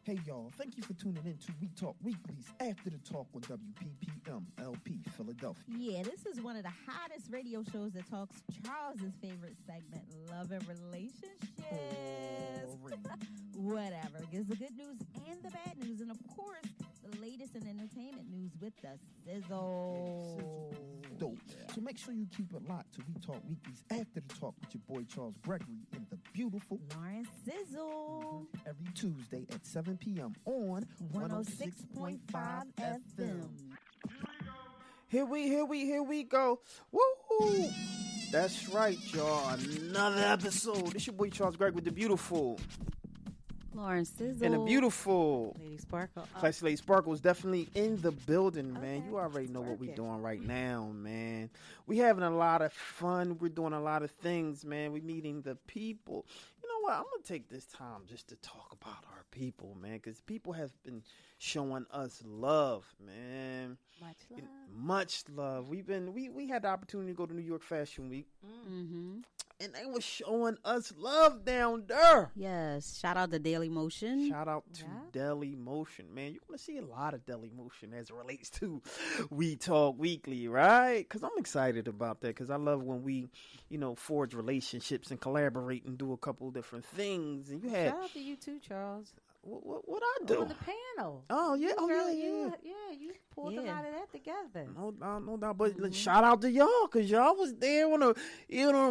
Hey y'all, thank you for tuning in to We Talk Weekly's After the Talk on WPPM LP Philadelphia. Yeah, this is one of the hottest radio shows that talks Charles's favorite segment, love and relationships. Whatever. Gives the good news and the bad news, and of course, the latest in entertainment news with the sizzle. Dope. Yeah. So make sure you keep it locked to We Talk Weekly's After the Talk with your boy Charles Gregory and the beautiful Lauren Sizzle. Every Tuesday at 7 p.m. on 106.5 FM. Here we go. Woo! That's right, y'all. Another episode. This your boy Charles Greg with the beautiful Lauren Sizzle. and the beautiful Lady Sparkle. Classy Lady Sparkle is definitely in the building, man. You already know what we're doing right now, man. We having a lot of fun. We're doing a lot of things, man. We're meeting the people. You know what? I'm going to take this time just to talk about our people, man, because people have been showing us love, man. Much love. We had the opportunity to go to New York Fashion Week. Mm-hmm. And they were showing us love down there. Yes. Shout out to Daily Motion. Shout out to Daily Motion, man. You're going to see a lot of Daily Motion as it relates to We Talk Weekly, right? Because I'm excited about that because I love when we, forge relationships and collaborate and do a couple different things. And you had shout out to you too, Charles. What I do? On the panel. Oh, yeah. You pulled a lot of that together. No doubt. But shout out to y'all, because y'all was there on a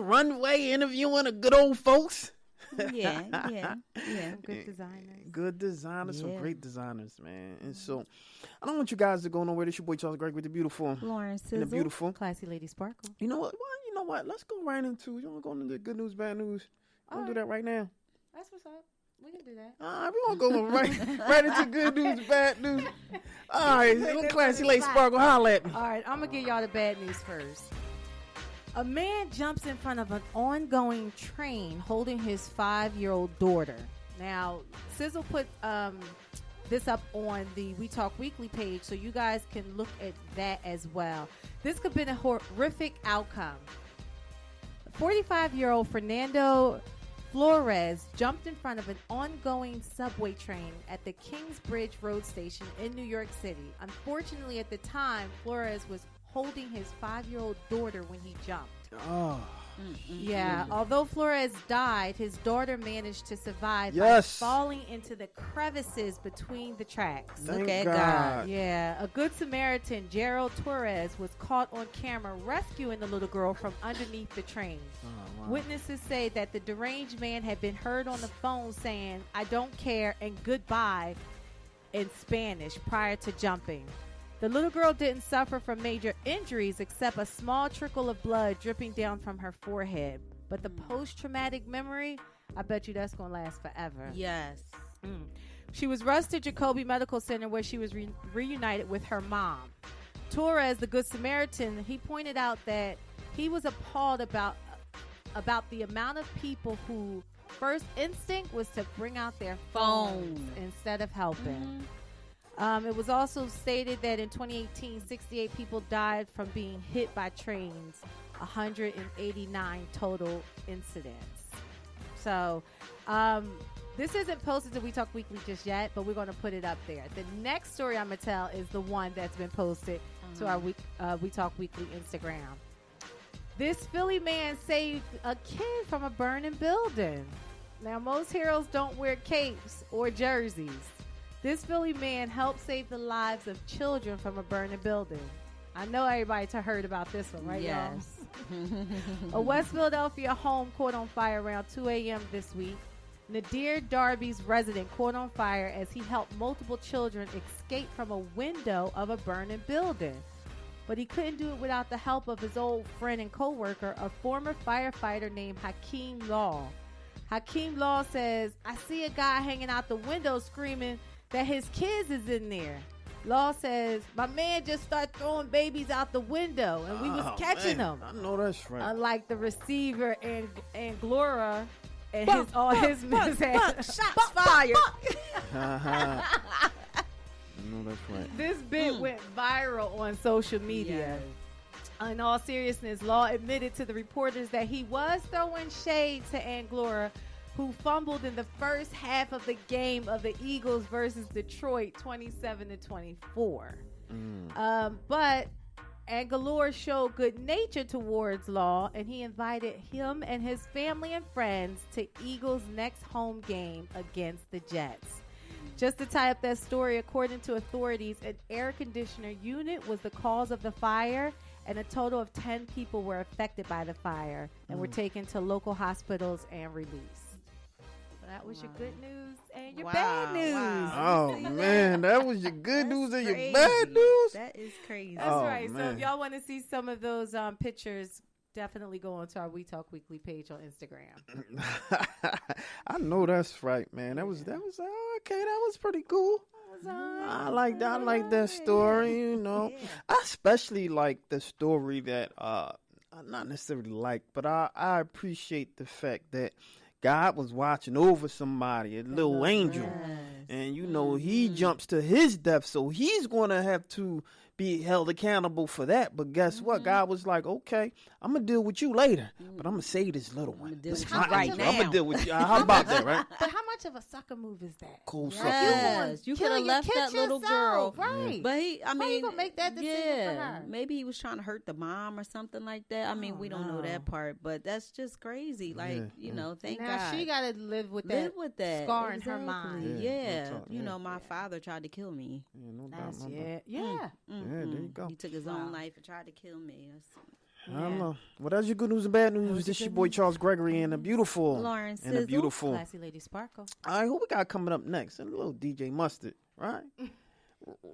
runway interviewing the good old folks. Yeah. Good designers. Some great designers, man. And so, I don't want you guys to go nowhere. This your boy Charles Greg with the beautiful Lauren Sizzle. And the beautiful Classy Lady Sparkle. You know what? Let's go right into. You want to go into the good news, bad news? We'll do that right now. That's what's up. We can do that. We're going to go right into good news, bad news. All right, Classy Lady Sparkle, holla at me. All right, I'm going to give y'all the bad news first. A man jumps in front of an ongoing train holding his 5-year-old daughter. Now, Sizzle put this up on the We Talk Weekly page, so you guys can look at that as well. This could have been a horrific outcome. 45-year-old Fernando Flores jumped in front of an ongoing subway train at the Kingsbridge Road Station in New York City. Unfortunately, at the time, Flores was holding his 5-year-old daughter when he jumped. Oh. Yeah, although Flores died, his daughter managed to survive by falling into the crevices between the tracks. Thank God. Yeah, a good Samaritan, Jharrel Torres, was caught on camera rescuing the little girl from underneath the train. Oh, wow. Witnesses say that the deranged man had been heard on the phone saying, "I don't care" and "goodbye" in Spanish prior to jumping. The little girl didn't suffer from major injuries except a small trickle of blood dripping down from her forehead. But the post-traumatic memory, I bet you that's going to last forever. Yes. She was rushed to Jacoby Medical Center where she was reunited with her mom. Torres, the Good Samaritan, he pointed out that he was appalled about the amount of people who first instinct was to bring out their phones instead of helping. It was also stated that in 2018, 68 people died from being hit by trains, 189 total incidents. So this isn't posted to We Talk Weekly just yet, but we're going to put it up there. The next story I'm going to tell is the one that's been posted to our We Talk Weekly Instagram. This Philly man saved a kid from a burning building. Now, most heroes don't wear capes or jerseys. This Philly man helped save the lives of children from a burning building. I know everybody heard about this one, right, y'all? A West Philadelphia home caught on fire around 2 a.m. this week. Nadir Darby's resident caught on fire as he helped multiple children escape from a window of a burning building. But he couldn't do it without the help of his old friend and co-worker, a former firefighter named Hakeem Law. Hakeem Law says, "I see a guy hanging out the window screaming that his kids is in there." Law says, "My man just started throwing babies out the window, and we was catching them." I know that's right. Unlike the receiver and Glora and his mishaps. Shots fired. I know that's right. This bit went viral on social media. Yes. In all seriousness, Law admitted to the reporters that he was throwing shade to Aunt Glora, who fumbled in the first half of the game of the Eagles versus Detroit, 27-24. But Agholor showed good nature towards Law, and he invited him and his family and friends to Eagles' next home game against the Jets. Just to tie up that story, according to authorities, an air conditioner unit was the cause of the fire, and a total of 10 people were affected by the fire and were taken to local hospitals and released. So that was your good news and your bad news. Oh, man, that was your good news and your bad news? That is crazy. That's right. Man. So if y'all want to see some of those pictures, definitely go onto our We Talk Weekly page on Instagram. I know that's right, man. That was okay. That was pretty cool. I like that. I like that story. You know, I especially like the story that I not necessarily like, but I appreciate the fact that God was watching over somebody, a little angel, and you know he jumps to his death, so he's gonna have to be held accountable for that. But guess what? God was like, okay, I'm going to deal with you later, but I'm going to save this little one. I'm going to deal with you. How about that, right? But how much of a sucker move is that? Cool sucker move. You could have left that little girl. Right. But he, I mean. How you going to make that decision for her? Maybe he was trying to hurt the mom or something like that. I mean, we don't know that part, but that's just crazy. Like, you know, thank God. Now she got to live with that scar in her mind. Yeah. You know, my father tried to kill me. Yeah. Yeah, there you go. He took his own life and tried to kill me. I don't know. Well, that's your good news and bad news. This your boy Charles Gregory and the beautiful Lauren and the beautiful Classy Lady Sparkle. All right, who we got coming up next? A little DJ Mustard, right?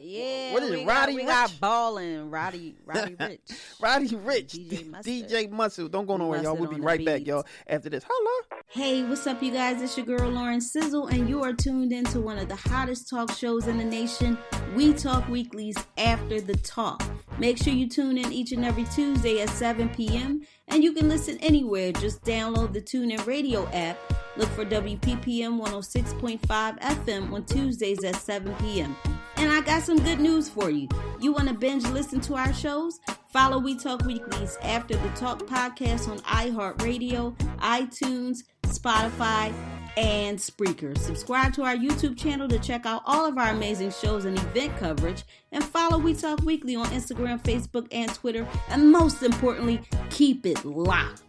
Yeah, what is it? Roddy we Rich? got Ballin', Roddy Rich. Roddy Rich, DJ Mustard. Don't go nowhere, y'all. We'll be right back, y'all, after this. Hello. Hey, what's up, you guys? It's your girl, Lauren Sizzle, and you are tuned into one of the hottest talk shows in the nation, We Talk Weekly's After the Talk. Make sure you tune in each and every Tuesday at 7 p.m., and you can listen anywhere. Just download the TuneIn Radio app. Look for WPPM 106.5 FM on Tuesdays at 7 p.m. And I got some good news for you. You want to binge listen to our shows? Follow We Talk Weekly's After the Talk podcast on iHeartRadio, iTunes, Spotify, and Spreaker. Subscribe to our YouTube channel to check out all of our amazing shows and event coverage. And follow We Talk Weekly on Instagram, Facebook, and Twitter. And most importantly, keep it locked.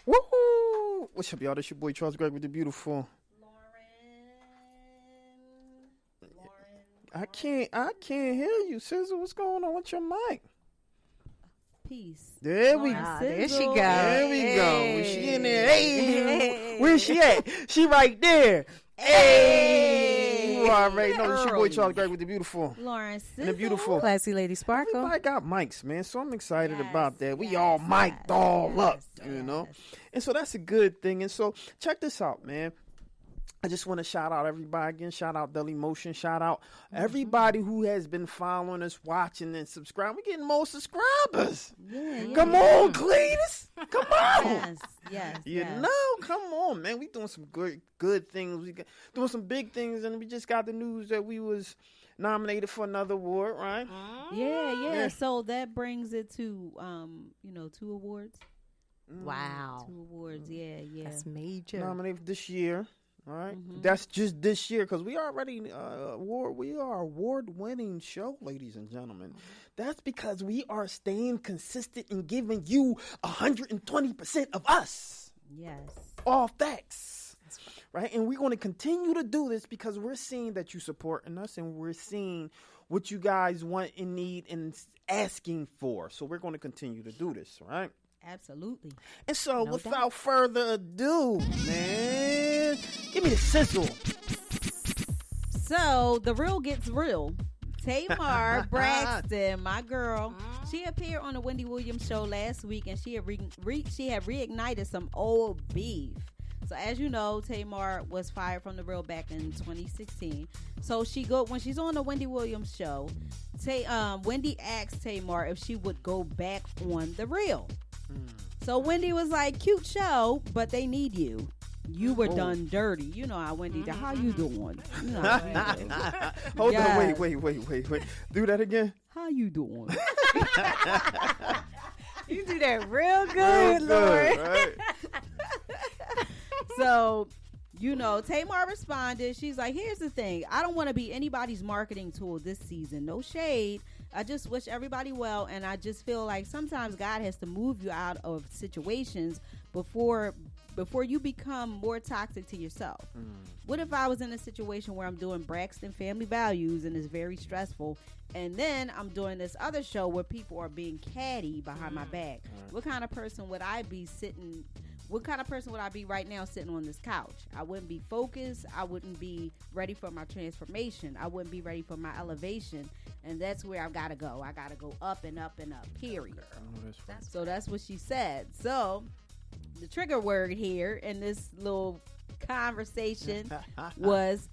Woohoo! What's up, y'all? This your boy Charles Gregory with the beautiful Lauren. I can't hear you, Sizzle. What's going on with your mic? Peace. There we go. There she goes. There we go. She in there. Hey. Where's she at? She right there. Hey. You already know this your boy Charles Gregory with the beautiful Lauren Sizzle. And the beautiful Classy Lady Sparkle. Everybody got mics, man, so I'm excited about that. We all mic'd all up, you know? And so that's a good thing. And so check this out, man. I just want to shout out everybody again. Shout out Daily Motion. Shout out everybody who has been following us, watching, and subscribing. We're getting more subscribers. Come on, Cletus. Come on. Yes. You know, come on, man. We doing some good things. We doing some big things, and we just got the news that we was nominated for another award, right? Yeah. So that brings it to 2 awards. Wow. 2 awards. Yeah. That's major. Nominated this year. All right, that's just this year because we already we are award-winning show, ladies and gentlemen. That's because we are staying consistent and giving you 120% of us. Yes, all facts, right? And we're going to continue to do this because we're seeing that you supporting us and we're seeing what you guys want and need and asking for. So we're going to continue to do this, right? Absolutely. And so, without further ado, man, give me the sizzle. So, the real gets real. Tamar Braxton, my girl, she appeared on the Wendy Williams show last week, and she had reignited some old beef. So, as you know, Tamar was fired from the Real back in 2016. So when she's on the Wendy Williams show, Wendy asked Tamar if she would go back on the Real. So Wendy was like, cute show, but they need you. You were done dirty. You know how Wendy did. How you doing? You know, Hold on. Wait. Do that again. how you doing? You do that real good, Lord. Right? So, Tamar responded. She's like, here's the thing. I don't want to be anybody's marketing tool this season. No shade. I just wish everybody well. And I just feel like sometimes God has to move you out of situations before you become more toxic to yourself. What if I was in a situation where I'm doing Braxton Family Values and it's very stressful, and then I'm doing this other show where people are being catty behind my back? What kind of person would I be right now sitting on this couch? I wouldn't be focused. I wouldn't be ready for my transformation. I wouldn't be ready for my elevation. And that's where I've got to go. I got to go up and up and up, period. So that's what she said. So the trigger word here in this little conversation was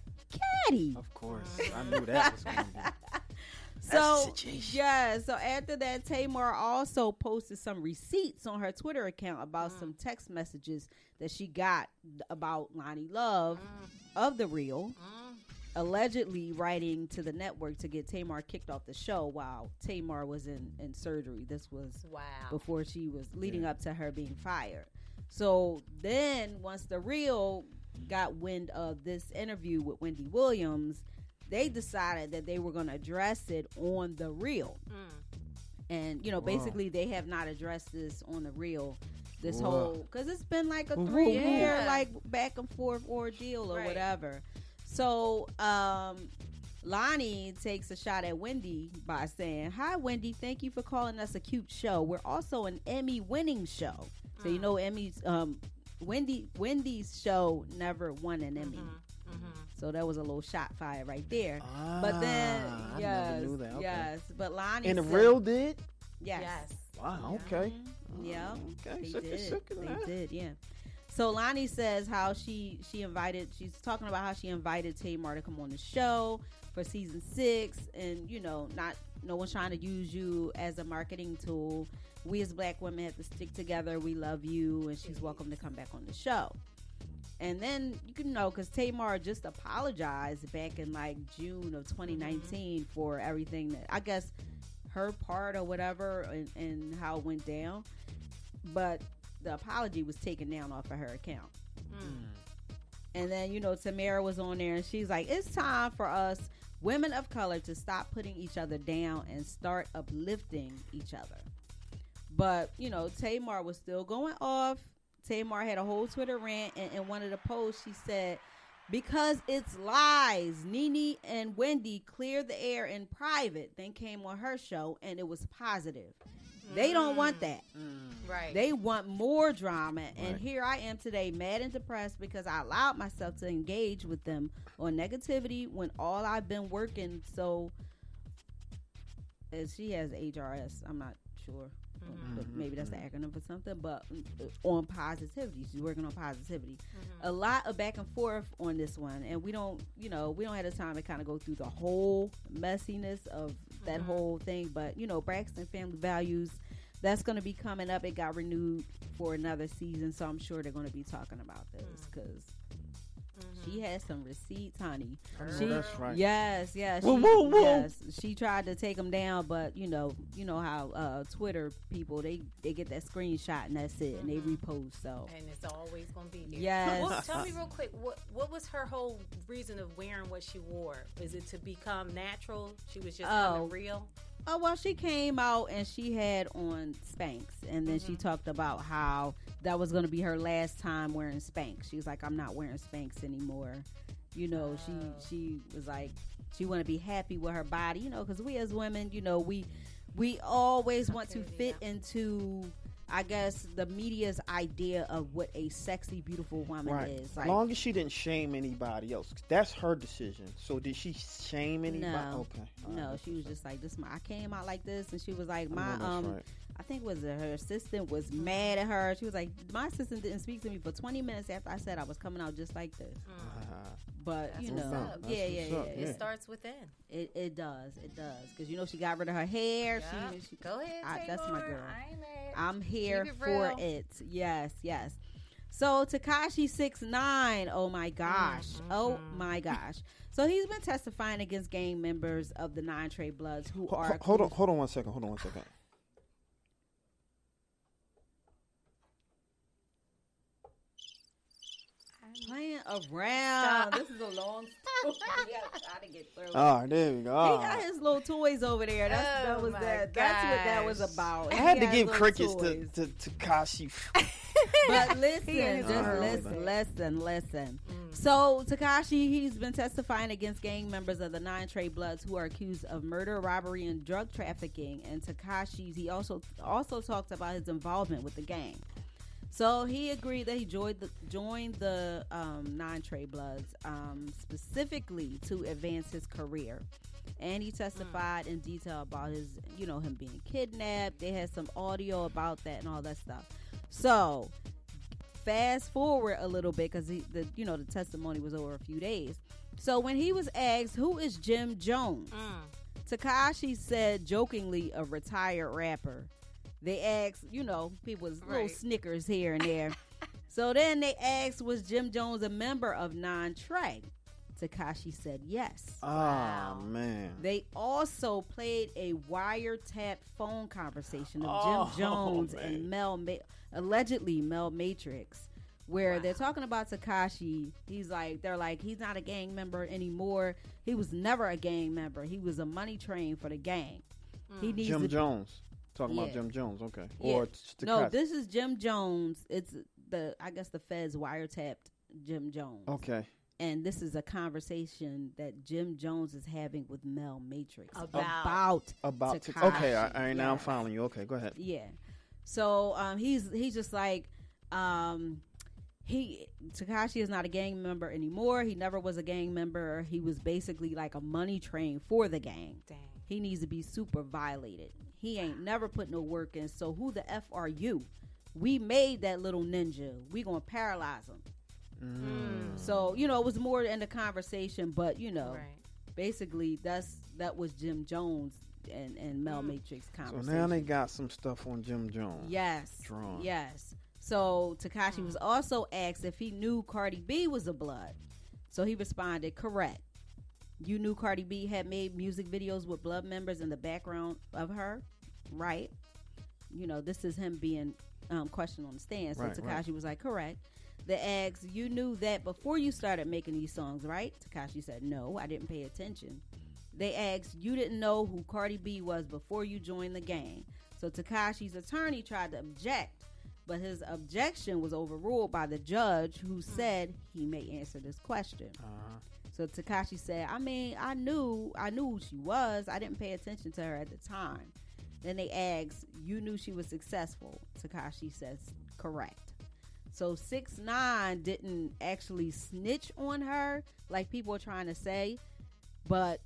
catty. Of course. I knew that was going to be. So after that, Tamar also posted some receipts on her Twitter account about some text messages that she got about Lonnie Love of The Real, allegedly writing to the network to get Tamar kicked off the show while Tamar was in surgery. This was before she was leading up to her being fired. So then once The Real got wind of this interview with Wendy Williams, they decided that they were going to address it on The Real. And, basically they have not addressed this on The Real, this whole, because it's been like a 3-year, like back and forth ordeal or whatever. So, Lonnie takes a shot at Wendy by saying, "Hi, Wendy. Thank you for calling us a cute show. We're also an Emmy-winning show." So, Emmys, Wendy's show never won an Emmy. So that was a little shot fired right there. But then, I never knew that. Okay. but Lonnie and The said, Real did? Yes. Wow, okay. Yeah. Okay, They did, yeah. So Lonnie says how she's talking about how she invited Tamar to come on the show for season 6, and no one's trying to use you as a marketing tool. We as black women have to stick together. We love you, and she's welcome to come back on the show. And then because Tamar just apologized back in like June of 2019 for everything that, I guess, her part or whatever, and how it went down. But the apology was taken down off of her account. And then, Tamara was on there and she's like, it's time for us women of color to stop putting each other down and start uplifting each other. But, Tamar was still going off. Tamar had a whole Twitter rant, and in one of the posts she said, because it's lies, Nene and Wendy cleared the air in private, then came on her show and it was positive. They don't want that. Right. They want more drama. And here I am today, mad and depressed because I allowed myself to engage with them on negativity when all I've been working. So, as she has HRS, I'm not sure. But maybe that's the acronym for something, but on positivity. She's working on positivity. A lot of back and forth on this one, and we don't have the time to kind of go through the whole messiness of that whole thing. But Braxton Family Values, that's going to be coming up. It got renewed for another season, so I'm sure they're going to be talking about this because she has some receipts, honey. That's right. Yes. Yes. She tried to take them down, but you know how Twitter people they get that screenshot and that's it, and they repost. So and it's always gonna be there. Yes. Well, tell me real quick, what was her whole reason of wearing what she wore? Is it to become natural? She was just coming real. Oh, well, she came out and she had on Spanx, and then she talked about how that was going to be her last time wearing Spanx. She was like, I'm not wearing Spanx anymore. She was like, she want to be happy with her body, because we as women, we always want to fit into, I guess, the media's idea of what a sexy, beautiful woman is. Like, as long as she didn't shame anybody else. That's her decision. So did she shame anybody? No. Okay. No, she was just like, I came out like this, and she was like, I think it was her assistant was mad at her. She was like, my assistant didn't speak to me for 20 minutes after I said I was coming out just like this. But it starts within. It does, because she got rid of her hair. Yep. She go ahead, that's my girl. I ain't mad. I'm here for it. Yes. So Tekashi 6ix9ine, oh my gosh. Oh my gosh. So he's been testifying against gang members of the 9 Trey Bloods who are Hold on one second. Playing around. This is a long story. We gotta try to get through. Oh, there we go. He got his little toys over there. That's what that was about. I had to give crickets to Tekashi. But listen. So Tekashi, he's been testifying against gang members of the 9 Trey Bloods who are accused of murder, robbery, and drug trafficking. And Tekashi, he also talked about his involvement with the gang. So he agreed that he joined the 9 Trey Bloods specifically to advance his career. And he testified in detail about his, him being kidnapped. They had some audio about that and all that stuff. So fast forward a little bit because the testimony was over a few days. So when he was asked, who is Jim Jones? Tekashi said jokingly, a retired rapper. They asked, people's little snickers here and there. So then they asked, was Jim Jones a member of 9 Trey? Tekashi said yes. Oh, man. They also played a wiretapped phone conversation of Jim Jones and allegedly Mel Matrix, where they're talking about Tekashi. They're like, he's not a gang member anymore. He was never a gang member. He was a money train for the gang. He needs Jim Jones. Talking about Jim Jones, okay. Or Tekashi. No, this is Jim Jones. It's the feds wiretapped Jim Jones. Okay. And this is a conversation that Jim Jones is having with Mel Matrix about Tekashi. Okay, I now I'm following you. Okay, go ahead. Yeah. So he's just like Tekashi is not a gang member anymore. He never was a gang member. He was basically like a money train for the gang. Dang. He needs to be super violated. He ain't never put no work in. So who the F are you? We made that little ninja. We gonna paralyze him. So it was more in the conversation, but basically that was Jim Jones and Mel Matrix conversation. So now they got some stuff on Jim Jones. Yes. Drawn. Yes. So Tekashi was also asked if he knew Cardi B was a blood. So he responded, correct. You knew Cardi B had made music videos with blood members in the background of her, right? This is him being questioned on the stand. So Tekashi was like, correct. They asked, you knew that before you started making these songs, right? Tekashi said, no, I didn't pay attention. They asked, you didn't know who Cardi B was before you joined the gang. So Tekashi's attorney tried to object, but his objection was overruled by the judge who said he may answer this question. So Tekashi said, I knew who she was. I didn't pay attention to her at the time. Then they asked, you knew she was successful? Tekashi says, correct. So 6ix9ine didn't actually snitch on her like people are trying to say, but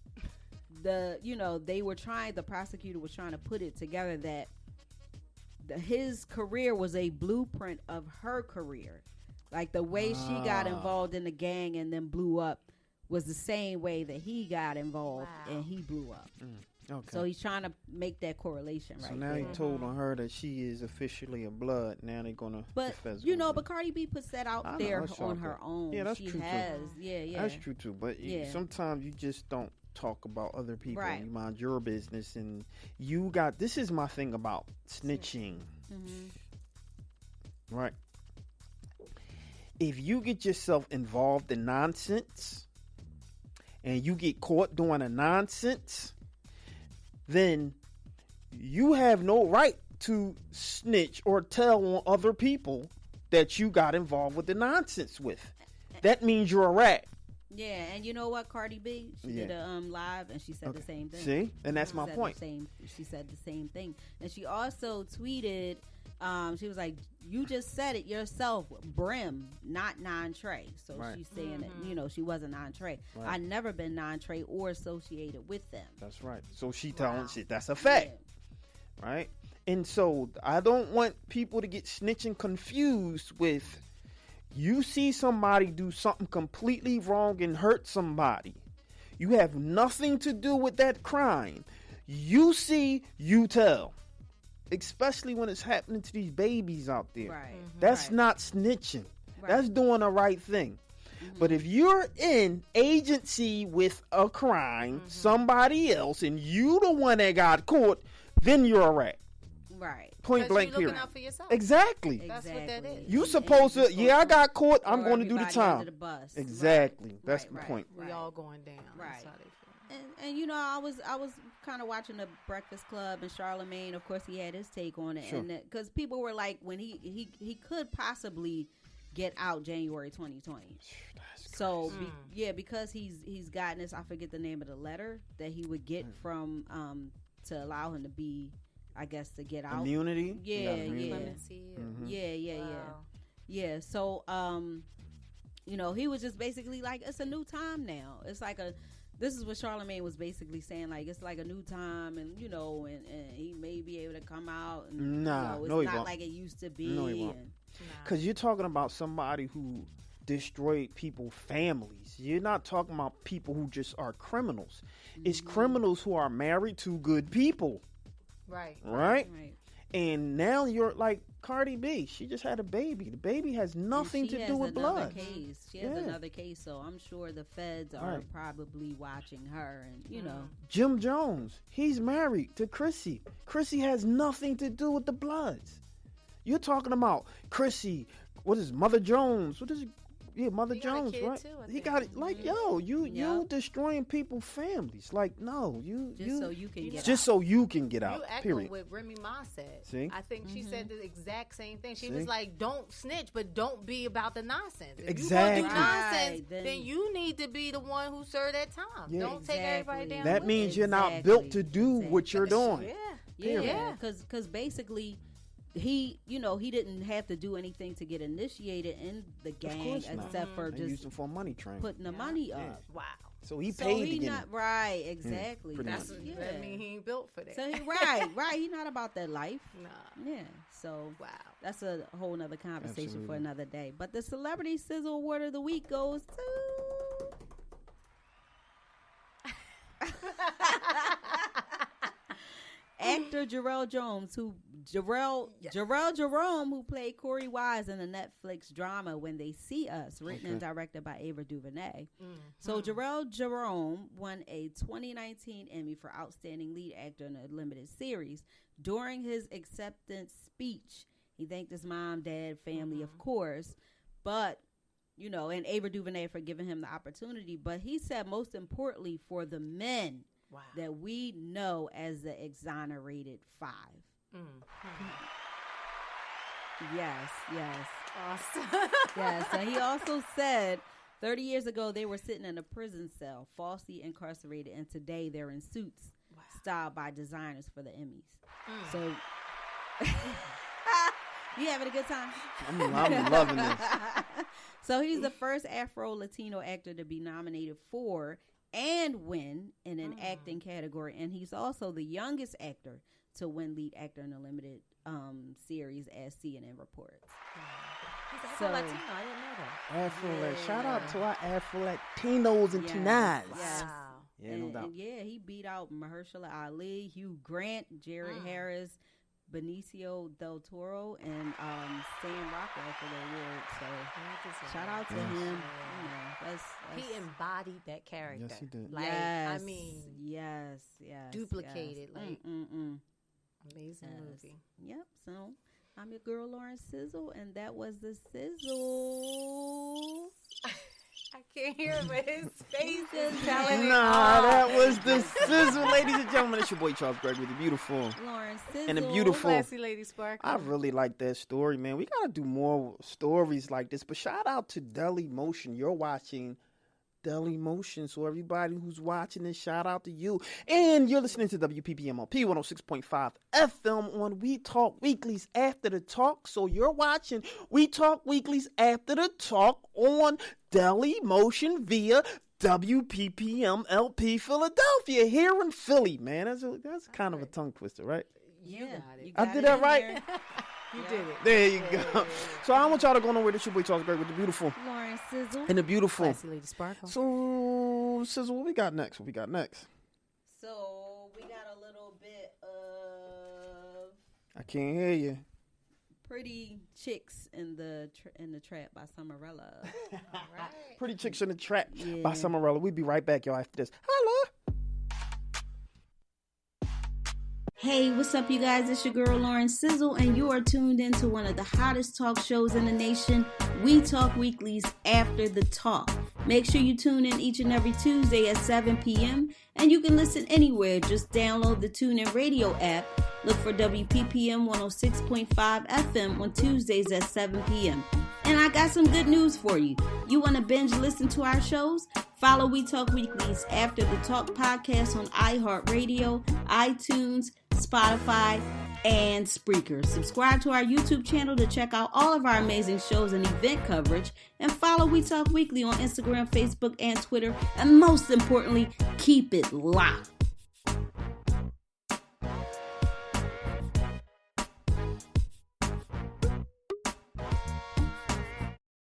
the prosecutor was trying to put it together that his career was a blueprint of her career. Like the way she got involved in the gang and then blew up was the same way that he got involved and he blew up. Okay. So he's trying to make that correlation, right? So now he told on her that she is officially a blood. Now they're gonna. But but Cardi B puts that out there on her own. Yeah, that's she true has. too. Yeah. That's true too. But sometimes you just don't talk about other people. Right. You mind your business, and you got. This is my thing about snitching. Right. If you get yourself involved in nonsense, and you get caught doing a nonsense, then you have no right to snitch or tell on other people that you got involved with the nonsense with. That means you're a rat. Yeah, and you know what, Cardi B, she did a live and she said the same thing. See, and that's my point. She said the same thing, and she also tweeted. She was like, "You just said it yourself, Brim, not 9 Trey." So she's saying that she wasn't 9 Trey. Right. I never been 9 Trey or associated with them. That's right. So she telling shit. That's a fact, right? And so I don't want people to get snitching confused with. You see somebody do something completely wrong and hurt somebody. You have nothing to do with that crime. You see, you tell. Especially when it's happening to these babies out there. Right. That's not snitching. That's doing the right thing. But if you're in agency with a crime, somebody else, and you the one that got caught, then you're a rat. Right. Point blank, you're looking period. out for yourself. Exactly. That's what that is. You supposed to, I got caught, I'm going to do the everybody time. under the bus. Exactly. Right. That's Right, the right, point. We all going down. Right. That's how they feel. And you know, I was kind of watching the Breakfast Club, and Charlamagne, of course, he had his take on it, and because people were like, when he could possibly get out January 2020. So because he's gotten this, I forget the name of the letter that he would get from to allow him to be, I guess, to get out. Immunity. Yeah. So you know, he was just basically like, it's a new time now. It's like this is what Charlamagne was basically saying, like, it's like a new time, and you know, and he may be able to come out, and it's not like it used to be. No, he won't. Because you're talking about somebody who destroyed people's families. You're not talking about people who just are criminals. It's criminals who are married to good people. Right? And now you're like Cardi B. She just had a baby. The baby has nothing to do with blood. She has another case, so I'm sure the feds are probably watching her, and you know. Jim Jones, he's married to Chrissy. Chrissy has nothing to do with the Bloods. You're talking about Chrissy, what is it, Mother Jones? What is it? Yeah, Mother Jones, right? Too, he got it. Like, yo, you destroying people's families. Like, no, so you can get just out. so you can get out. You echoed Period. what Remy Ma said. See? I think she said the exact same thing. She was like, "Don't snitch, but don't be about the nonsense. If Exactly. you gonna do nonsense, Right, then you need to be the one who served that time. Yeah. Don't take everybody down. That with means it. you're not built to do what you're doing. Yeah, because basically, he didn't have to do anything to get initiated in the gang except for They used just him for a money train. putting the money up. Wow. So he paid to get not him. right, exactly. pretty That's much. That mean he ain't built for that. So right. He's not about that life. Nah. Yeah. So Wow. that's a whole nother conversation Absolutely. for another day. But the Celebrity Sizzle Award of the week goes to actor Jharrel Jerome, who played Corey Wise in the Netflix drama When They See Us, written and directed by Ava DuVernay. So Jharrel Jerome won a 2019 Emmy for Outstanding Lead Actor in a Limited Series. During his acceptance speech, he thanked his mom, dad, family, of course, but, you know, and Ava DuVernay for giving him the opportunity. But he said, most importantly, for the men that we know as the exonerated five. Yes. Awesome. Yes. And he also said 30 years ago they were sitting in a prison cell, falsely incarcerated, and today they're in suits styled by designers for the Emmys. So you having a good time? I'm loving this. So he's the first Afro-Latino actor to be nominated for and win in an acting category, and he's also the youngest actor to win lead actor in a limited series, as CNN reports. He's Afro-Latino. I didn't know that. Shout out to our Afro-Latinos and Tunas. Yes. Wow. Yeah, no doubt. And he beat out Mahershala Ali, Hugh Grant, Jared Harris, Benicio del Toro, and Sam Rockwell for the award. So shout out to him. You know, that's He embodied that character. Yes, he did. Like, yes, I mean, yes, duplicated. yes. Like, amazing Yes. movie. Yep. So I'm your girl Lauren Sizzle, and that was the Sizzle. I can't hear him, but his face is telling me. That was the Sizzle, ladies and gentlemen. It's your boy Charles Gregory, the beautiful. Lauren Sizzle. And the beautiful. Classy Lady Sparkle. I really like that story, man. We got to do more stories like this. But shout out to Deli Motion. You're watching Deli Motion. So everybody who's watching this, shout out to you. And you're listening to WPPM on P106.5 FM on We Talk Weeklies After the Talk. So you're watching We Talk Weeklies After the Talk on Deli Motion via WPPM LP Philadelphia here in Philly, man. That's kind of a tongue twister, right? You got it. I did that right? You did it. There you go. So I want y'all to go nowhere. This your boy Charles Gregg with the beautiful Lauren Sizzle. and the beautiful. Classy Lady Sparkle. So, Sizzle, what we got next? So we got a little bit of I can't hear you. Pretty Chicks in the Trap by Summerella. All right. Pretty Chicks in the Trap by Summerella. We'll be right back, y'all, after this. Holla! Hey, what's up, you guys? It's your girl, Lauren Sizzle, and you are tuned in to one of the hottest talk shows in the nation, We Talk Weekly's After the Talk. Make sure you tune in each and every Tuesday at 7 p.m., and you can listen anywhere. Just download the TuneIn Radio app. Look for WPPM 106.5 FM on Tuesdays at 7 p.m. And I got some good news for you. You want to binge listen to our shows? Follow We Talk Weekly's After the Talk podcast on iHeartRadio, iTunes, Spotify, and Spreaker. Subscribe to our YouTube channel to check out all of our amazing shows and event coverage. And follow We Talk Weekly on Instagram, Facebook, and Twitter. And most importantly, keep it locked.